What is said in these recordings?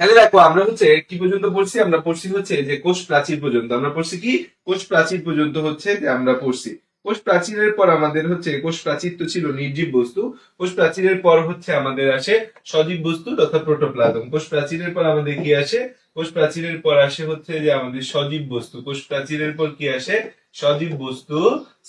তাহলে দেখো আমরা হচ্ছে কি পর্যন্ত পড়ছি, আমরা পড়ছি হচ্ছে যে কোষ প্রাচীর পর্যন্ত। আমরা পড়ছি কি কোষ প্রাচীর পর্যন্ত হচ্ছে যে আমরা পড়ছি। কোষ প্রাচীরের পর আমাদের হচ্ছে, কোষ প্রাচীর তো ছিল নির্জীব বস্তু, কোষ প্রাচীরের পর হচ্ছে আমাদের আসে সজীব বস্তু তথা প্রোটোপ্লাজম। কোষ প্রাচীরের পর আমাদের কি আসে, কোষ প্রাচীরের পর আসে হচ্ছে যে আমাদের সজীব বস্তু। কোষ প্রাচীরের পর কি আসে, সজীব বস্তু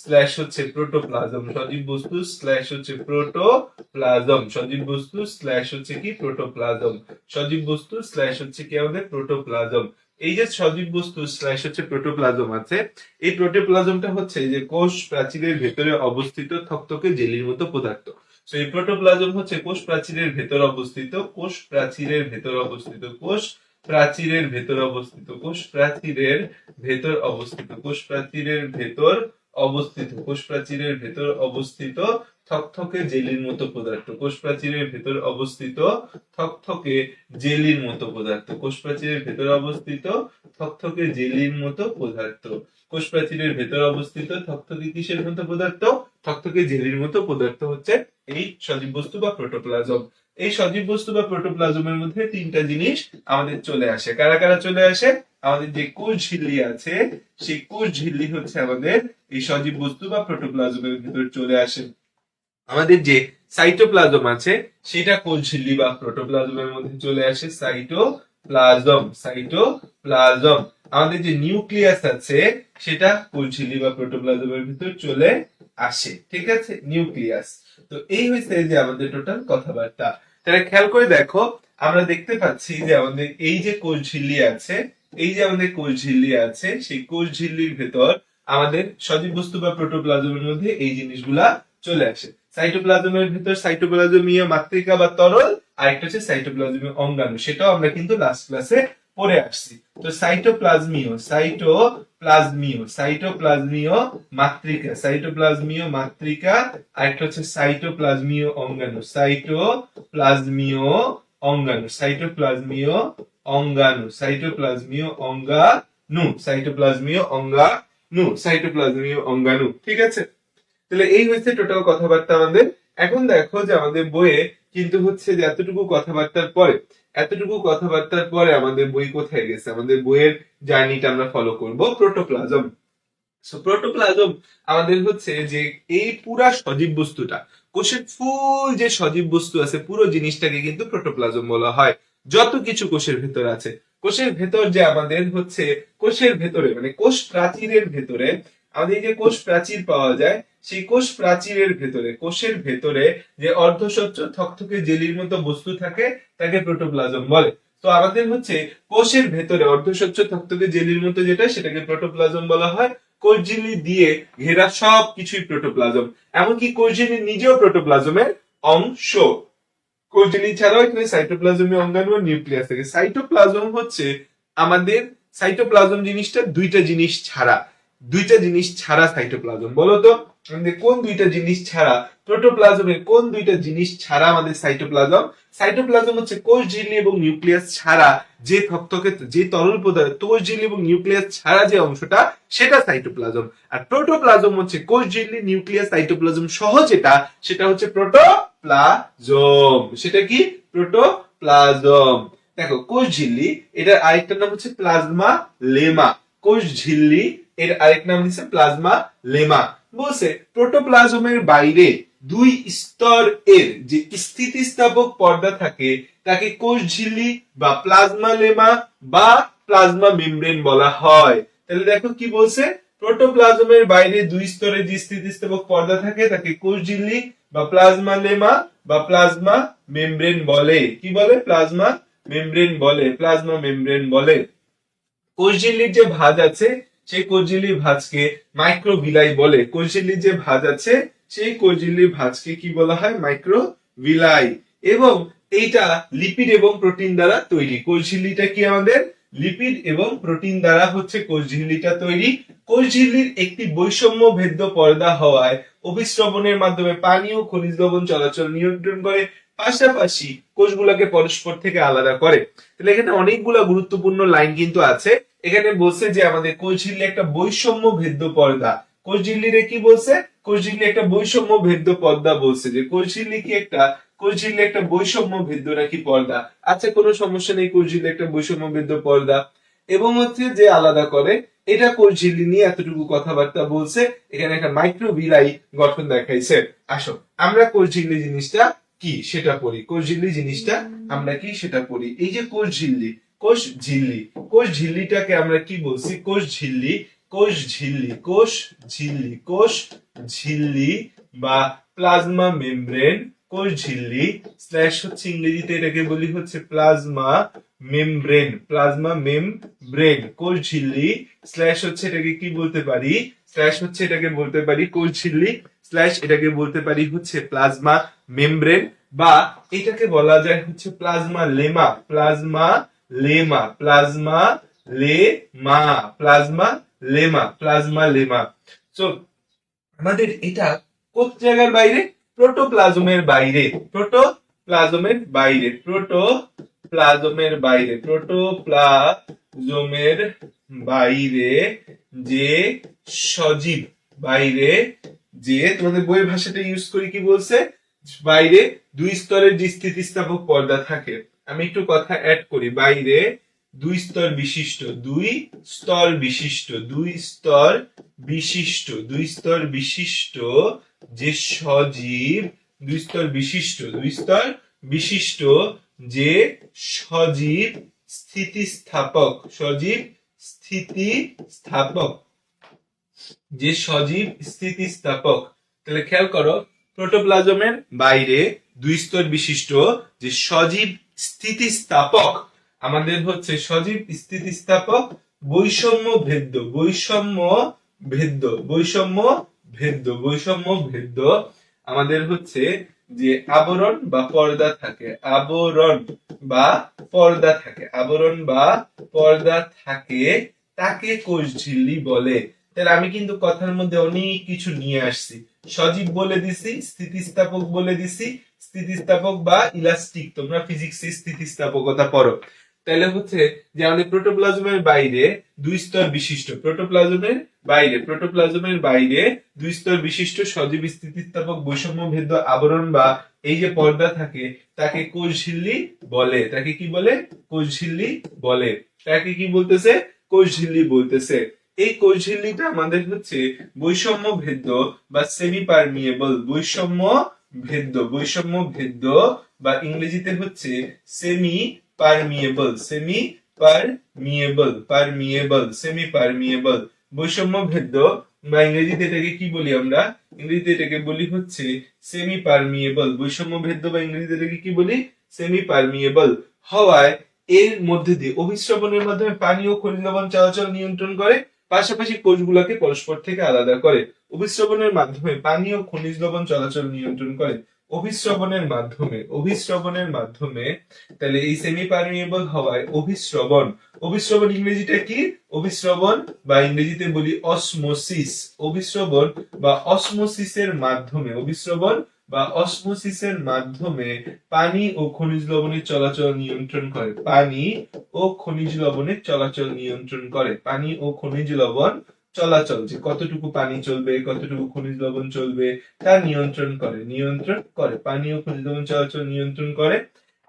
স্ল্যাশ হচ্ছে প্রোটোপ্লাজম। সজীব বস্তু স্ল্যাশ হচ্ছে প্রোটোপ্লাজম। সজীব বস্তু স্ল্যাশ হচ্ছে কি প্রোটোপ্লাজম। সজীব বস্তু স্ল্যাশ হচ্ছে কি আমাদের প্রোটোপ্লাজম। এই যে সজীব বস্তু স্ল্যাশ হচ্ছে প্রোটোপ্লাজম আছে, এই প্রোটোপ্লাজমটা হচ্ছে যে কোষ প্রাচীরের ভেতরে অবস্থিত থকথকে জেলির মতো পদার্থ। তো এই প্রোটোপ্লাজম হচ্ছে কোষ প্রাচীরের ভেতর অবস্থিত, কোষ প্রাচীরের ভেতর অবস্থিত, কোষ প্রাচীরের ভেতর অবস্থিত, কোষ প্রাচীরের ভেতর অবস্থিত, কোষ প্রাচীরের ভেতর অবস্থিত, কোষ প্রাচীরের ভেতর অবস্থিত থকথকে জেলির মতো পদার্থ। কোষ প্রাচীরের ভেতর অবস্থিত থকথকে জেলির মতো পদার্থ। কোষ প্রাচীরের ভেতর অবস্থিত থকথকে জেলির মতো পদার্থ। কোষ প্রাচীরের ভেতর অবস্থিত থকথকে কিসের মতো পদার্থ, থকথকে জেলির মতো পদার্থ হচ্ছে এই সজীব বস্তু বা প্রোটোপ্লাজম। এই সজীব বস্তু বা প্রোটোপ্লাজমের মধ্যে তিনটা জিনিস আমাদের চলে আসে। কারা কারা চলে আসে, আমাদের যে কোষ ঝিল্লি আছে সেই কোষ ঝিল্লি হচ্ছে আমাদের এই সজীব বস্তু বা প্রোটোপ্লাজমের ভিতর চলে আসে। আমাদের যে সাইটোপ্লাজম আছে সেটা কোষ ঝিল্লি বা প্রোটোপ্লাজমের মধ্যে চলে আসে। Cytoplasm, cytoplasm. আমাদের যে নিউক্লিয়াস আছে সেটা কোষ ঝিল্লি বা প্রোটোপ্লাজমের ভিতর চলে আসে, ঠিক আছে, নিউক্লিয়াস। তো এই হয়েছে যে আমাদের টোটাল কথাবার্তা। তাহলে খেয়াল করে দেখো, আমরা দেখতে পাচ্ছি যে আমাদের এই যে কোষ ঝিল্লি আছে, এই যে আমাদের কোষ ঝিল্লি আছে, সেই কোষ ঝিল্লির ভেতর আমাদের সজীব বস্তু বা প্রোটোপ্লাজমের মধ্যে এই জিনিসগুলা চলে আসে। সাইটোপ্লাজমের ভিতর সাইটোপ্লাজমীয় মাতৃকা বা তরল, আর একটা হচ্ছে সাইটোপ্লাজমীয় অঙ্গাণু, সেটাও আমরা কিন্তু লাস্ট ক্লাসে পড়ে আসছি। তো সাইটোপ্লাজমীয়, সাইটোপ্লাজমীয়, সাইটোপ্লাজমীয় মাতৃকা, সাইটোপ্লাজমীয় মাতৃকা, আর একটা হচ্ছে সাইটোপ্লাজমীয় অঙ্গাণু, সাইটোপ্লাজমীয় অঙ্গাণু, সাইটোপ্লাজমীয় অঙ্গাণু, সাইটোপ্লাজমীয় অঙ্গাণু, সাইটোপ্লাজমীয় অঙ্গাণু, সাইটোপ্লাজমীয় অঙ্গাণু, ঠিক আছে। তাহলে এই হচ্ছে টোটাল কথাবার্তা আমাদের। এখন দেখো যে আমাদের বইয়ে কিন্তু হচ্ছে যে এতটুকু কথাবার্তার পরে আমাদের বই কোথায় গেছে, আমাদের বইয়ের জার্নিটা আমরা ফলো করব প্রোটোপ্লাজম। সো প্রোটোপ্লাজম আমাদের হচ্ছে যে এই পুরা সজীব বস্তুটা, কোষের ফুল যে সজীব বস্তু আছে পুরো জিনিসটাকে কিন্তু প্রোটোপ্লাজম বলা হয়। যত কিছু কোষের ভেতর আছে, কোষের ভেতর যে আমাদের হচ্ছে, কোষের ভেতরে মানে কোষ প্রাচীরের ভেতরে আমাদের যে কোষ প্রাচীর পাওয়া যায়, সেই কোষ প্রাচীরের ভেতরে, কোষের ভেতরে যে অর্ধস্বচ্ছ থকথকে জেলির মতো বস্তু থাকে তাকে প্রোটোপ্লাজম বলে। তো আমাদের হচ্ছে কোষের ভেতরে অর্ধস্বচ্ছ থকথকে জেলির মতো যেটা, সেটাকে প্রোটোপ্লাজম বলা হয়। কোষ ঝিল্লি দিয়ে ঘেরা সব কিছুই প্রোটোপ্লাজম, এমনকি কোষ ঝিল্লি নিজেও প্রোটোপ্লাজমের অংশ। কোষ ঝিল্লি ছাড়াও এখানে সাইটোপ্লাজমীয় অঙ্গাণু ও নিউক্লিয়াস থাকে। সাইটোপ্লাজম হচ্ছে আমাদের, সাইটোপ্লাজম জিনিসটা দুইটা জিনিস ছাড়া সাইটোপ্লাজম। বলতো আমাদের কোন দুইটা জিনিস ছাড়া, প্রোটোপ্লাজমের কোন দুইটা জিনিস ছাড়া আমাদের সাইটোপ্লাজম? সাইটোপ্লাজম হচ্ছে কোষ ঝিল্লি এবং নিউক্লিয়াস ছাড়া যে থকথকে যে তরল পদার্থ, কোষ ঝিল্লি এবং নিউক্লিয়াস ছাড়া যে অংশটা, সেটা সাইটোপ্লাজম। আর প্রোটোপ্লাজম হচ্ছে কোষ ঝিল্লি নিউক্লিয়াস সাইটোপ্লাজম সহ যেটা, সেটা হচ্ছে প্রোটোপ্লাজম। সেটা কি? প্রোটোপ্লাজম। দেখো কোষ ঝিল্লি, এটার আরেকটা নাম হচ্ছে প্লাজমা লেমা। কোষ ঝিল্লি এর আরেক নাম হচ্ছে প্লাজমা লেমা। বলছে প্রোটোপ্লাজমের বাইরে দুই স্তর এর যে স্থিতিস্থাপক পর্দা থাকে তাকে কোষ ঝিল্লি বা প্লাজমা লেমা বা প্লাজমা মেমব্রেন বলা হয়। তাহলে দেখো কি বলছে, প্রোটোপ্লাজমের বাইরে দুই স্তরে যে স্থিতিস্থাপক পর্দা থাকে তাকে কোষ ঝিল্লি বা প্লাজমা লেমা বা প্লাজমা মেমব্রেন বলে। কি বলে? প্লাজমা মেমব্রেন বলে, প্লাজমা মেমব্রেন বলে। কোষঝিল্লির যে ভাঁজ আছে সেই কোষঝিল্লির ভাঁজকে মাইক্রোভিলাই বলে। কোষঝিল্লির যে ভাঁজ আছে সেই কোষঝিল্লির ভাঁজকে কি বলা হয়? মাইক্রোভিলাই। এবং এইটা লিপিড এবং প্রোটিন দ্বারা তৈরি। কোষঝিল্লিটা কি আমাদের? লিপিড এবং প্রোটিন দ্বারা হচ্ছে কোষঝিল্লিটা তৈরি। কোষঝিল্লির একটি বৈষম্য ভেদ্য পর্দা হওয়ায় অভিস্রবণের মাধ্যমে পানি ও খনিজ লবণ চলাচল নিয়ন্ত্রণ করে, পাশাপাশি কোষগুলোকে পরস্পর থেকে আলাদা করে। তাহলে এখানে অনেকগুলা গুরুত্বপূর্ণ লাইন কিন্তু আছে। এখানে বলছে যে আমাদের কোষঝিল্লি একটা বৈষম্য ভেদ্য পর্দা। কোষঝিল্লিরে কি বলছে? কোষঝিল্লি একটা বৈষম্য ভেদ্য পর্দা বলছে, যে কোষঝিল্লি কি একটা কোষ ঝিল্লি একটা বৈষম্য ভেদ্য নাকি পর্দা? আচ্ছা, কোনো সমস্যা নেই, কোষ ঝিল্লি একটা বৈষম্য ভেদ্য পর্দা। এবং হচ্ছে যে আলাদা করে, এটা কোষ ঝিল্লি নিয়ে এতটুকু কথাবার্তা বলছে, এখানে একটা মাইক্রোভিলাই গঠন দেখাইছে। আসো আমরা কোষ ঝিল্লি জিনিসটা কি সেটা পড়ি। কোষ ঝিল্লি জিনিসটা আমরা কি সেটা পড়ি। এই যে কোষ ঝিল্লি, কোষ ঝিল্লি, কোষ ঝিল্লিটাকে আমরা কি বলছি? কোষ ঝিল্লি, কোষ ঝিল্লি, কোষ ঝিল্লি, কোষ ঝিল্লি বা প্লাজমা মেমব্রেন, কোষ ঝিল্লি স্ল্যাশ হচ্ছে ইংরেজিতে এটাকে বলি হচ্ছে প্লাজমা মেমব্রেন, প্লাজমা মেমব্রেন, কোষ ঝিল্লি স্ল্যাশ হচ্ছে এটাকে কি বলতে পারি? স্ল্যাশ হচ্ছে এটাকে বলতে পারি কোষ ঝিল্লি স্ল্যাশ এটাকে বলতে পারি হচ্ছে প্লাজমা মেমব্রেন, বা এটাকে বলা যায় হচ্ছে plasma lemma, plasma lemma, plasma lemma, plasma lemma, plasma lemma. তো আমাদের এটা কোন জায়গার বাইরে? প্রোটোপ্লাজমের বাইরে, প্রোটোপ্লাজমের বাইরে, প্রোটোপ্লাজমের বাইরে, প্রোটোপ্লাজমের বাইরে যে সজীব, বাইরে যে, তোমাদের বইয়ের ভাষাটা ইউজ করি কি বলছে? বাইরে দুই স্তরের যে স্থিতিস্থাপক পর্দা থাকে। আমি একটু কথা অ্যাড করি, বাইরে দুই স্তর বিশিষ্ট, দুই স্তর বিশিষ্ট, দুই স্তর বিশিষ্ট, দুই স্তর বিশিষ্ট যে সজীব, দুই স্তর বিশিষ্ট, দুই স্তর বিশিষ্ট যে সজীব স্থিতিস্থাপক, সজীব স্থিতিস্থাপক, যে সজীব স্থিতিস্থাপক। তাহলে খেয়াল করো, প্রোটোপ্লাজমের বাইরে দুই স্তর বিশিষ্ট যে সজীব স্থিতিস্থাপক, আমাদের হচ্ছে সজীব স্থিতিস্থাপক বৈষম্য ভেদ্য, বৈষম্য ভেদ্য, বৈষম্য ভেদ্য, বৈষম্য ভেদ্য আমাদের হচ্ছে যে আবরণ বা পর্দা থাকে, আবরণ বা পর্দা থাকে, আবরণ বা পর্দা থাকে, তাকে কোষ ঝিল্লি বলে। তাহলে আমি কিন্তু কথার মধ্যে অনেক কিছু নিয়ে আসছি। সজীব বলে দিছি, স্থিতিস্থাপক বলে দিছি, স্থিতিস্থাপক বা ইলাস্টিক, তোমরা ফিজিক্সে স্থিতিস্থাপকতা পড়ো। তাহলে হচ্ছে যে আমাদের প্রোটোপ্লাজমের বাইরে দুই স্তর বিশিষ্ট, প্রোটোপ্লাজমের বাইরে, প্রোটোপ্লাজমের বাইরে দুই স্তর বিশিষ্ট সজীব স্থিতিস্থাপক বৈষম্য ভেদ্য আবরণ বা এই যে পর্দা থাকে, তাকে কোষ ঝিল্লি বলে। তাকে কি বলে? কোষ ঝিল্লি বলে। তাকে কি বলতেছে? কোষ ঝিল্লি বলতেছে। এই কোষ ঝিল্লিটা আমাদের হচ্ছে বৈষম্য ভেদ্য বা সেমি পারমিয়েবল, বৈষম্য ভেদ্য, বৈষম্য ভেদ্য বা ইংরেজিতে হচ্ছে semi permeable, semi permeable, permeable, semi permeable, বৈষম্য ভেদ্য বা ইংরেজিতে এটাকে কি বলি আমরা? ইংরেজিতে এটাকে বলি হচ্ছে সেমি পারমিয়েবল, বৈষম্য ভেদ্য বা ইংরেজিতে এটাকে কি বলি? সেমি পারমিয়েবল হওয়ায় এর মধ্যে দিয়ে অভিস্রবণের মাধ্যমে পানি ও খনিজ লবণ চলাচল নিয়ন্ত্রণ করে, পাশাপাশি কোষগুলোকে পরস্পর থেকে আলাদা করে। অভিস্রবণের মাধ্যমে পানি ও খনিজ লবণ চলাচল নিয়ন্ত্রণ করে, অভিস্রবণের মাধ্যমে, অভিস্রবণের মাধ্যমে। তাহলে এই সেমি পারমিয়েবল হওয়ায় অভিস্রবণ, অভিস্রবণ ইংরেজিটা কি? অভিস্রবণ বা ইংরেজিতে বলি অসমোসিস, অভিস্রবণ বা অসমোসিসের মাধ্যমে, অভিস্রবণ বা অসমোসিসের মাধ্যমে পানি ও খনিজ লবণের চলাচল নিয়ন্ত্রণ করে, পানি ও খনিজ লবণের চলাচল নিয়ন্ত্রণ করে, পানি ও খনিজ লবণ চলাচল, যে কতটুকু পানি চলবে, কতটুকু খনিজ লবণ চলবে, তা নিয়ন্ত্রণ করে, নিয়ন্ত্রণ করে, পানি ও খনিজ লবণ চলাচল নিয়ন্ত্রণ করে।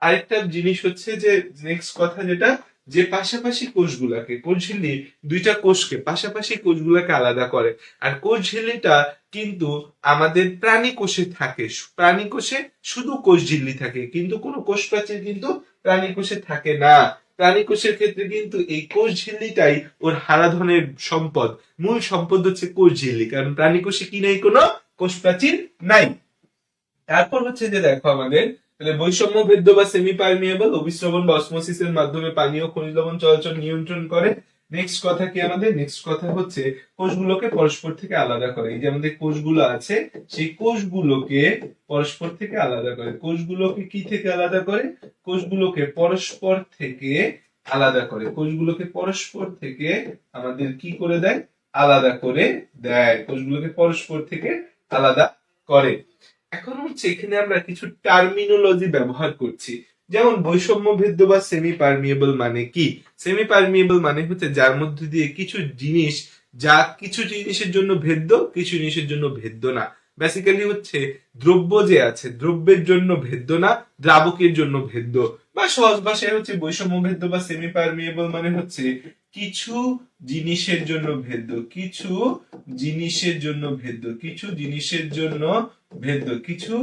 আরেকটা জিনিস হচ্ছে যে নেক্সট কথা যেটা, যে পাশাপাশি কোষগুলাকে, কোষ ঝিল্লি দুইটা কোষকে, পাশাপাশি কোষগুলাকে আলাদা করে। আর কোষ ঝিল্লিটা কিন্তু আমাদের প্রাণী কোষে থাকে, প্রাণী কোষে শুধু কোষ ঝিল্লি থাকে, কিন্তু কোনো কোষ প্রাচীর কিন্তু প্রাণী কোষে থাকে না। প্রাণী কোষের ক্ষেত্রে কিন্তু এই কোষ ঝিল্লিটাই ওর হারাধনের সম্পদ, মূল সম্পদ হচ্ছে কোষ ঝিল্লি, কারণ প্রাণী কোষে কি নেই? কোনো কোষ প্রাচীর নাই। তারপর হচ্ছে যে দেখো আমাদের, তাহলে বৈষম্য ভেদ্য বা সেমি পারমিয়েবল অভিস্রবণ বা অসমোসিসের মাধ্যমে পানি ও খনিজ লবণ চলাচল নিয়ন্ত্রণ করে। নেক্সট কথা কি আমাদের? নেক্সট কথা হচ্ছে কোষগুলোকে পরস্পর থেকে আলাদা করে। এই যে আমাদের কোষগুলো আছে, সেই কোষগুলোকে পরস্পর থেকে আলাদা করে। কোষগুলোকে কি থেকে আলাদা করে? কোষগুলোকে পরস্পর থেকে আলাদা করে, কোষগুলোকে পরস্পর থেকে আমাদের কি করে দেয়? আলাদা করে দেয়, কোষগুলোকে পরস্পর থেকে আলাদা করে। এখন হচ্ছে এখানে আমরা কিছু টার্মিনোলজি ব্যবহার করছি, যেমন বৈষম্য ভেদ্য বা সেমি পারমিয়েবল মানে কি? সেমি পারমিয়েবল মানে হচ্ছে যার মধ্যে দিয়ে কিছু জিনিস, যা কিছু জিনিসের জন্য ভেদ্য, কিছু জিনিসের জন্য ভেদ্য না। বেসিক্যালি হচ্ছে দ্রব্য যে আছে দ্রব্যের জন্য ভেদ্য না, দ্রাবকের জন্য ভেদ্য, বা সহজ ভাষায় হচ্ছে বৈষম্য ভেদ্য বা সেমি পারমিয়েবল মানে হচ্ছে কিছু জিনিসের জন্য ভেদ্য, কিছু জিনিসের জন্য ভেদ্য, কিছু জিনিসের জন্য ভেদ্য, কিছু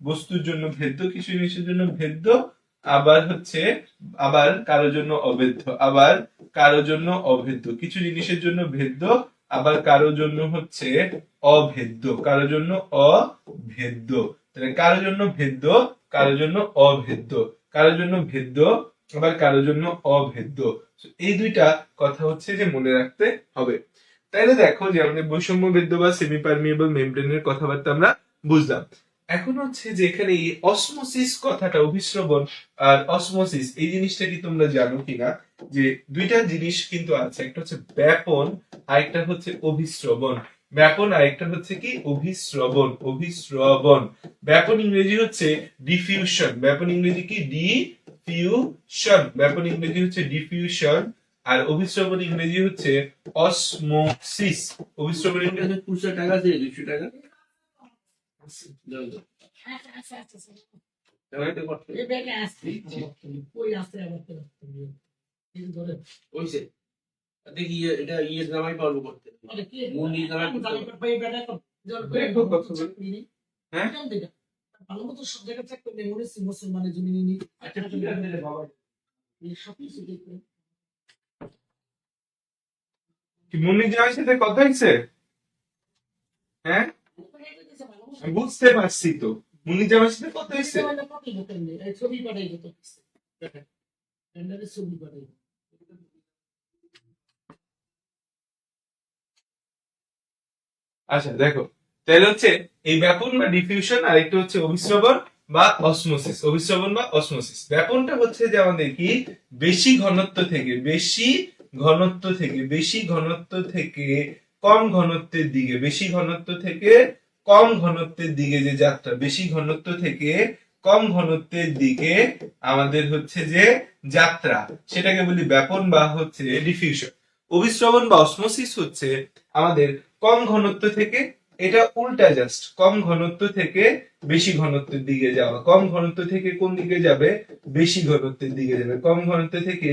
বস্তুর জন্য ভেদ্য, কিছু জিনিসের জন্য ভেদ্য, আবার হচ্ছে আবার কারো জন্য অভেদ্য, আবার কারো জন্য অভেদ্য, কিছু জিনিসের জন্য ভেদ্য, আবার কারো জন্য হচ্ছে অভেদ্য, কারো জন্য অভেদ্য। তাহলে কারো জন্য ভেদ্য, কারো জন্য অভেদ্য, কারো জন্য ভেদ্য, আবার কারো জন্য অভেদ্য। এই দুইটা কথা হচ্ছে যে মনে রাখতে হবে। তাইলে দেখো যে আমাদের বৈষম্য ভেদ্য বা সেমি পারমিয়েবল মেমব্রেনের কথাবার্তা আমরা বুঝলাম। এখন হচ্ছে যে এখানে এই অসমোসিস কথাটা, অভিস্রবণ আর অসমোসিস এই জিনিসটা কি তোমরা জানো কিনা, যে দুইটা জিনিস কিন্তু আছে, একটা হচ্ছে ব্যাপন আর একটা হচ্ছে অভিস্রবণ। ব্যাপন আর একটা হচ্ছে কি অভিস্রবণ, অভিস্রবণ। ব্যাপন ইংরেজি হচ্ছে ডিফিউশন, ব্যাপন ইংরেজি কি ডিফিউশন, ব্যাপন ইংরেজি হচ্ছে ডিফিউশন, আর অভিস্রবণ ইংরেজি হচ্ছে অসমোসিস। অভিস্রবণ ইংরেজি 200 টাকা আছে, 200 টাকা দাও দাও। এটা করতে হইছে। দেখি এটা জামাই পারবো করতে। মুন্ডি জামাই করতে পারবো। দেখো কত হ্যাঁ ভালো মতো সব জায়গা চেক করে মনে হচ্ছে মুসলমানের জমি নিয়ে আচ্ছা ঠিক আছে রে বাবা। এই সব কিছু দেখবেন কি মুন্নি জামাইয়ের সাথে কথা হয়েছে? হ্যাঁ আমি বুঝতে পারছি তো, মুন্নি জামাইয়ের সাথে কথা হয়েছে। ছবি পাঠাই যেত ছবি পাঠাই আচ্ছা দেখো, তাহলে হচ্ছে এই ব্যাপন বা ডিফিউশন আর একটা হচ্ছে অভিস্রবণ বা অসমোসিস, অভিস্রবণ বা অসমোসিস। ব্যাপনটা হচ্ছে যে আমাদের কি বেশি ঘনত্ব থেকে বেশি ঘনত্ব থেকে বেশি ঘনত্ব থেকে কম ঘনত্বের দিকে, বেশি ঘনত্ব থেকে কম ঘনত্বের দিকে যে যাত্রা, বেশি ঘনত্ব থেকে কম ঘনত্বের দিকে আমাদের হচ্ছে যে যাত্রা, সেটাকে বলি ব্যাপন বা হচ্ছে ডিফিউশন। অভিস্রবণ বা অসমোসিস হচ্ছে আমাদের কম ঘনত্ব থেকে, এটা উল্টা জাস্ট, কম ঘনত্ব থেকে বেশি ঘনত্বের দিকে যাওয়া, কম ঘনত্ব থেকে কোন দিকে যাবে, বেশি ঘনত্বের দিকে যাবে, কম ঘনত্ব থেকে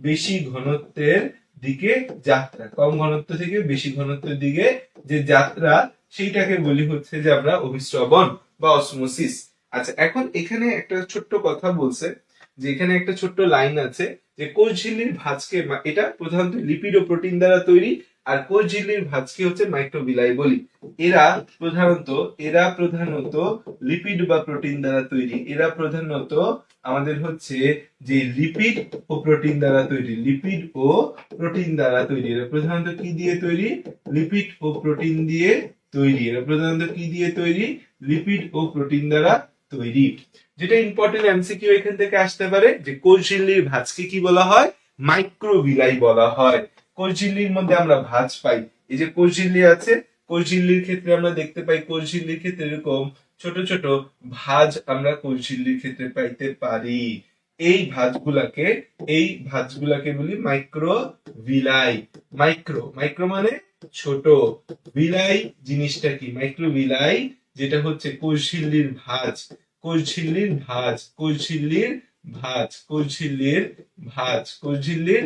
বেশি ঘনত্বের দিকে যাত্রা, কম ঘনত্ব থেকে বেশি ঘনত্বের দিকে যে যাত্রা, সেইটাকে বলি হচ্ছে যে আমরা অভিস্রবণ বা অসমোসিস। আচ্ছা এখন এখানে একটা ছোট্ট কথা বলছে, যে এখানে একটা ছোট্ট লাইন আছে যে কোষ ঝিল্লির ভাঁজকে, এটা প্রধানত লিপিড ও প্রোটিন দ্বারা তৈরি, আর কোষ ঝিল্লির ভাঁজকে হচ্ছে মাইক্রোবিলাই বলি। এরা প্রধানত লিপিড বা প্রোটিন দ্বারা তৈরি, এরা প্রধানত আমাদের হচ্ছে যে লিপিড ও প্রোটিন দ্বারা তৈরি, লিপিড ও প্রোটিন দ্বারা তৈরি। এরা প্রধানত কি দিয়ে তৈরি, লিপিড ও প্রোটিন দিয়ে তৈরি। এরা প্রধানত কি দিয়ে তৈরি, লিপিড ও প্রোটিন দ্বারা তৈরি। যেটা ইম্পর্টেন্ট এমসিকিউ এখান থেকে আসতে পারে, যে কোষ ঝিল্লির ভাঁজকে কি বলা হয়, মাইক্রোভিলাই বলা হয়। কোষ ঝিল্লির মধ্যে আমরা ভাঁজ পাই, এই যে কোষ ঝিল্লি আছে, কোষ ঝিল্লির ক্ষেত্রে আমরা দেখতে পাই, কোষ ঝিল্লির ক্ষেত্রে এরকম ছোট ছোট ভাঁজ আমরা কোষ ঝিল্লির ক্ষেত্রে পাইতে পারি। এই ভাঁজগুলাকে বলি মাইক্রোভিলাই। মাইক্রো মাইক্রো মানে ছোট, ভিলাই জিনিসটা কি, মাইক্রোভিলাই যেটা হচ্ছে কোষ ঝিল্লির ভাঁজ, কোষ ঝিল্লির ভাঁজ, কোষ ঝিল্লির ভাঁজ, কোষ ঝিল্লির ভাঁজ, কোষ ঝিল্লির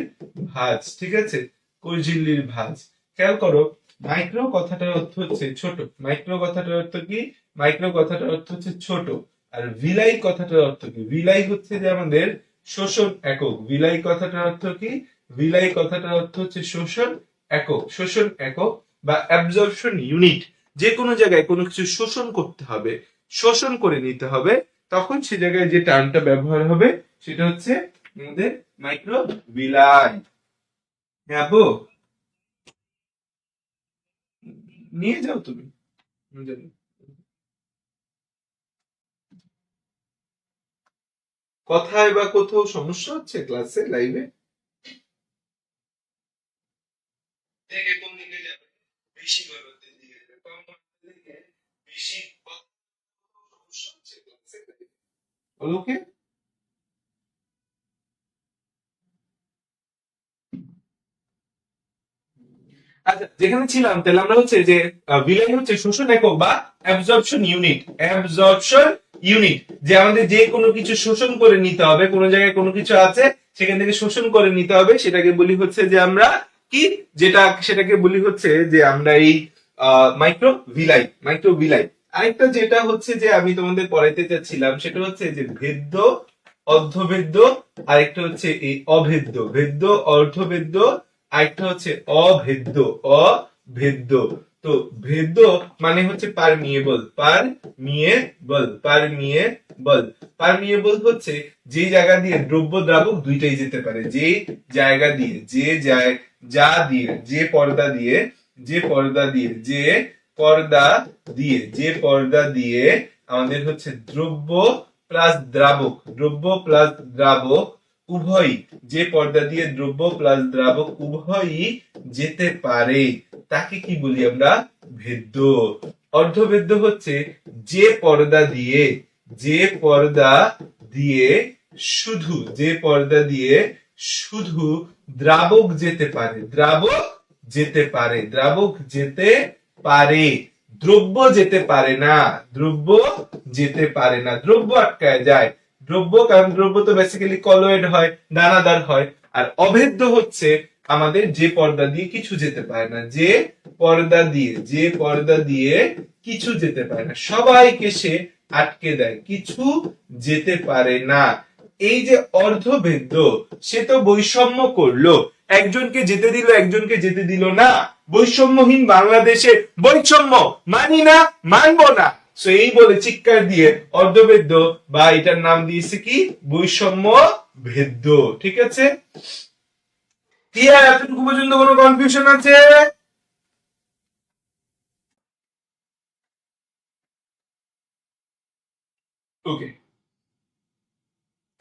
ভাঁজ, ঠিক আছে, কোষ ঝিল্লির ভাঁজ। খেয়াল করো, মাইক্রো কথাটার অর্থ হচ্ছে ছোট, মাইক্রো কথাটার অর্থ কি, মাইক্রো কথাটার অর্থ হচ্ছে ছোট। আর ভিলাই কথাটার অর্থ কি, ভিলাই হচ্ছে যে আমাদের শোষণ একক, ভিলাই কথাটার অর্থ কি, ভিলাই কথাটার অর্থ হচ্ছে শোষণ একক, শোষণ একক বা অ্যাবজর্পশন ইউনিট। যে কোনো জায়গায় কোনো কিছু শোষণ করতে হবে, শোষণ করে নিতে হবে, তখন সে জায়গায় যে টার্মটা ব্যবহার হবে সেটা হচ্ছে আমাদের মাইক্রোভিলাই। হ্যাঁ আপু, নিয়ে যাও তুমি, আমি জানি। কথায় বা কোথাও সমস্যা হচ্ছে ক্লাসে লাইভে, থেকে কোন দিকে যাবে, বেশি ঘনত্বের দিকে যাবে, কম ঘনত্বের দিকে বেশি, সমস্যা হচ্ছে ক্লাসে লাইভে, ওকে। আচ্ছা, যেখানে ছিলাম তাহলে আমরা হচ্ছে যে ভিলাই হচ্ছে শোষণ একক বা অ্যাবজর্পশন ইউনিট। অ্যাবজর্পশন ইউনিট যে আমাদের যে কোনো কিছু শোষণ করে নিতে হবে, কোনো জায়গায় কোনো কিছু আছে সেখান থেকে শোষণ করে নিতে হবে, সেটাকে বলি হচ্ছে যে আমরা কি, সেটাকে বলি হচ্ছে যে আমরা এই মাইক্রোভিলাই। মাইক্রোভিলাই আরেকটা যেটা হচ্ছে যে আমি তোমাদের পড়াইতে চাচ্ছিলাম সেটা হচ্ছে যে ভেদ্য, অর্ধভেদ্য, আরেকটা হচ্ছে এই অভেদ্য। ভেদ্য, অর্ধভেদ্য, আরেকটা হচ্ছে অভেদ্য। অভেদ্য। তো ভেদ্য মানে হচ্ছে পারমিয়েবল। পারমিয়েবল। পারমিয়েবল। পারমিয়েবল হচ্ছে যে জায়গা দিয়ে দ্রব্য দ্রাবক দুইটাই যেতে পারে। যে জায়গা দিয়ে, যা দিয়ে, যে পর্দা দিয়ে, যে পর্দা দিয়ে, যে পর্দা দিয়ে আমাদের হচ্ছে দ্রব্য প্লাস দ্রাবক, দ্রব্য প্লাস দ্রাবক উভয়ই, যে পর্দা দিয়ে দ্রব্য প্লাস দ্রাবক উভয়ই যেতে পারে তাকে কি বলি আমরা? ভেদ্য। অর্ধভেদ্য হচ্ছে যে পর্দা দিয়ে, যে পর্দা দিয়ে শুধু, যে পর্দা দিয়ে শুধু দ্রাবক যেতে পারে, দ্রাবক যেতে পারে, দ্রাবক যেতে পারে, দ্রব্য যেতে পারে না, দ্রব্য যেতে পারে না, দ্রব্য আটকায় যায়। দ্রব্য, কারণ দ্রব্য তো বেসিক্যালি কলয়েড হয়, দানাদার হয়। আর অভেদ্য হচ্ছে আমাদের যে পর্দা দিয়ে কিছু যেতে পারে না, যে পর্দা দিয়ে, যে পর্দা দিয়ে কিছু যেতে পারে না, সবাইকে সে আটকে দেয়, কিছু যেতে পারে না। এই যে অর্ধভেদ্য, সে তো বৈষম্য করলো, একজনকে যেতে দিল, একজনকে যেতে দিল না। বৈষম্যহীন বাংলাদেশে বৈষম্য মানি না, মানবো না। সো এই বলে চিৎকার দিয়ে অর্ধভেদ্য বা এটার নাম দিয়েছে কি? বৈষম্য ভেদ্য। ঠিক আছে, ক্লিয়ার? এতটুকু পর্যন্ত কোনো কনফিউশন আছে? ওকে,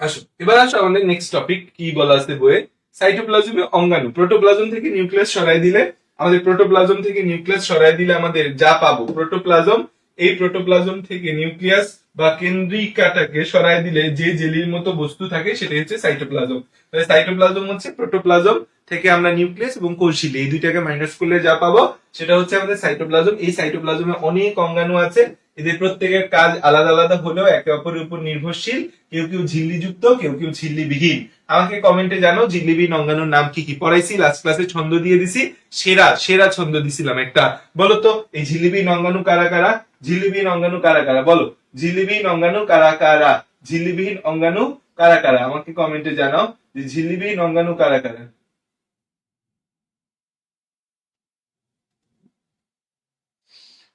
আসো এবার আসো আমাদের নেক্সট টপিক কি বলা আছে বইয়ে। সাইটোপ্লাজমে অঙ্গাণু। প্রোটোপ্লাজম থেকে নিউক্লিয়াস সরাই দিলে, আমাদের প্রোটোপ্লাজম থেকে নিউক্লিয়াস সরাই দিলে আমাদের যা পাবো প্রোটোপ্লাজম। এই প্রোটোপ্লাজম থেকে নিউক্লিয়াস বা কেন্দ্রিকাটাকে সরাই দিলে যে জেলির মতো বস্তু থাকে সেটা হচ্ছে সাইটোপ্লাজম। তাহলে সাইটোপ্লাজম হচ্ছে প্রোটোপ্লাজম থেকে আমরা নিউক্লিয়াস এবং কোষঝিল্লি এই দুইটাকে মাইনাস করলে যা পাবো সেটা হচ্ছে আমাদের সাইটোপ্লাজম। এই সাইটোপ্লাজমে অনেক অঙ্গাণু আছে, এদের প্রত্যেকের কাজ আলাদা আলাদা হলেও একে অপরের উপর নির্ভরশীল। কেউ কেউ ঝিল্লিযুক্ত, কেউ কেউ ঝিল্লিবিহীন। আমাকে কমেন্টে জানো ঝিল্লিবিহীন অঙ্গাণুর নাম কি কি। পড়াইছি লাস্ট ক্লাসে, ছন্দ দিয়ে দিছি, সেরা সেরা ছন্দ দিছিলাম একটা। বলো তো এই ঝিল্লিবিহীন অঙ্গাণু কারা কারা? ঝিল্লিবিহীন অঙ্গাণু কারা কারা বলো? ঝিল্লিবিহীন অঙ্গাণু কারা কারা? ঝিল্লিবিহীন অঙ্গাণু কারা কারা? আমাকে কমেন্টে জানাও যে ঝিল্লিবিহীন অঙ্গাণু কারা কারা।